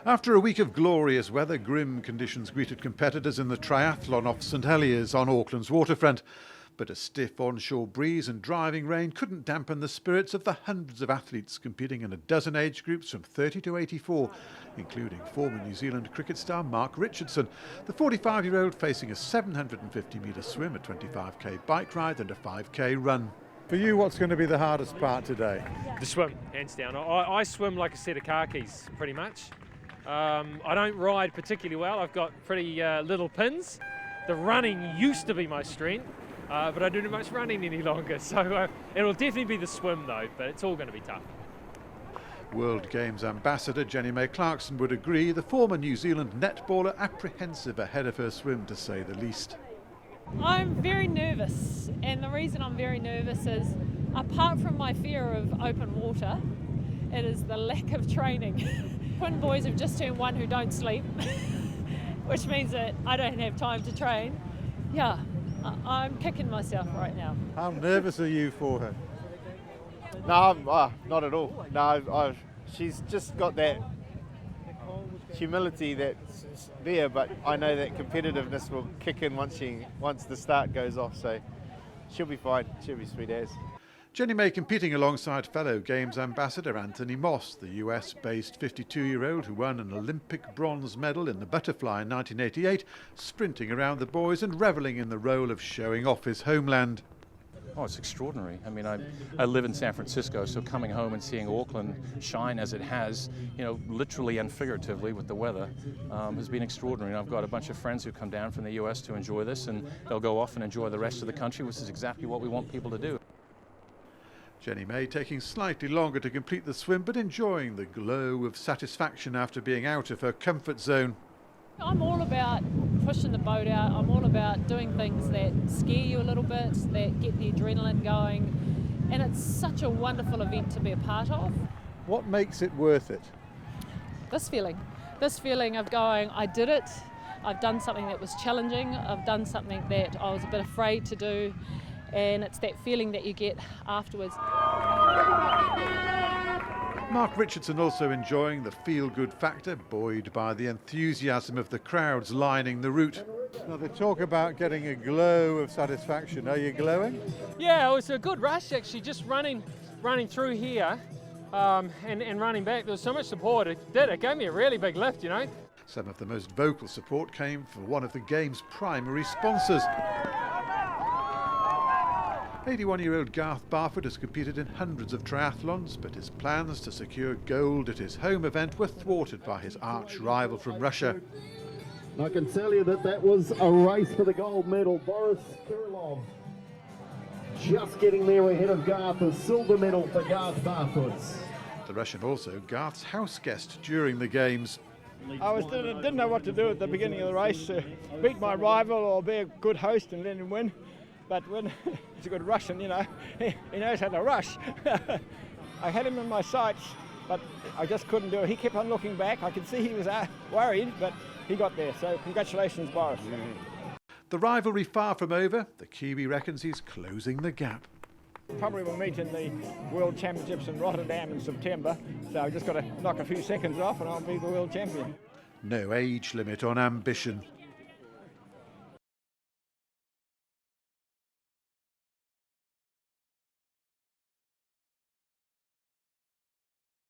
After a week of glorious weather, grim conditions greeted competitors in the triathlon off St Heliers on Auckland's waterfront. But a stiff onshore breeze and driving rain couldn't dampen the spirits of the hundreds of athletes competing in a dozen age groups from 30 to 84, including former New Zealand cricket star Mark Richardson, the 45-year-old facing a 750-metre swim, a 25k bike ride and a 5k run. For you, what's going to be the hardest part today? The swim, hands down. I swim like a set of car keys, pretty much. I don't ride particularly well. I've got pretty little pins. The running used to be my strength, but I don't do much running any longer. So it'll definitely be the swim though, but it's all going to be tough. World Games ambassador Jenny Clarkson would agree, the former New Zealand netballer apprehensive ahead of her swim, to say the least. I'm very nervous, and the reason I'm very nervous is, apart from my fear of open water, it is the lack of training. Twin boys have just turned one who don't sleep, which means that I don't have time to train. Yeah, I'm kicking myself right now. How nervous are you for her? No, not at all. No, she's just got that humility that's there, but I know that competitiveness will kick in once the start goes off, so she'll be fine. She'll be sweet as. Jenny May competing alongside fellow Games ambassador Anthony Mosse, the US-based 52-year-old who won an Olympic bronze medal in the butterfly in 1988, sprinting around the boys and revelling in the role of showing off his homeland. Oh, it's extraordinary. I mean, I live in San Francisco, so coming home and seeing Auckland shine as it has, literally and figuratively with the weather, has been extraordinary. And I've got a bunch of friends who come down from the US to enjoy this, and they'll go off and enjoy the rest of the country, which is exactly what we want people to do. Jenny May taking slightly longer to complete the swim, but enjoying the glow of satisfaction after being out of her comfort zone. I'm all about pushing the boat out. I'm all about doing things that scare you a little bit, that get the adrenaline going. And it's such a wonderful event to be a part of. What makes it worth it? This feeling of going, I did it. I've done something that was challenging. I've done something that I was a bit afraid to do. And it's that feeling that you get afterwards. Mark Richardson also enjoying the feel-good factor, buoyed by the enthusiasm of the crowds lining the route. Now they talk about getting a glow of satisfaction. Are you glowing? Yeah, it was a good rush actually, just running through here and running back. There was so much support. It gave me a really big lift, Some of the most vocal support came for one of the Games' primary sponsors. 81-year-old Garth BARFOOT has competed in hundreds of triathlons, but his plans to secure gold at his home event were thwarted by his arch rival from Russia. I can tell you that was a race for the gold medal. Boris Kirillov just getting there ahead of Garth, a silver medal for Garth BARFOOT. The Russian also Garth's house guest during the Games. I didn't know what to do at the beginning of the race, beat my rival or be a good host and let him win. But when he's a good Russian, he knows how to rush. I had him in my sights, but I just couldn't do it. He kept on looking back. I could see he was worried, but he got there. So congratulations, Boris. The rivalry far from over, the Kiwi reckons he's closing the gap. Probably we'll meet in the World Championships in Rotterdam in September. So I've just got to knock a few seconds off and I'll be the world champion. No age limit on ambition.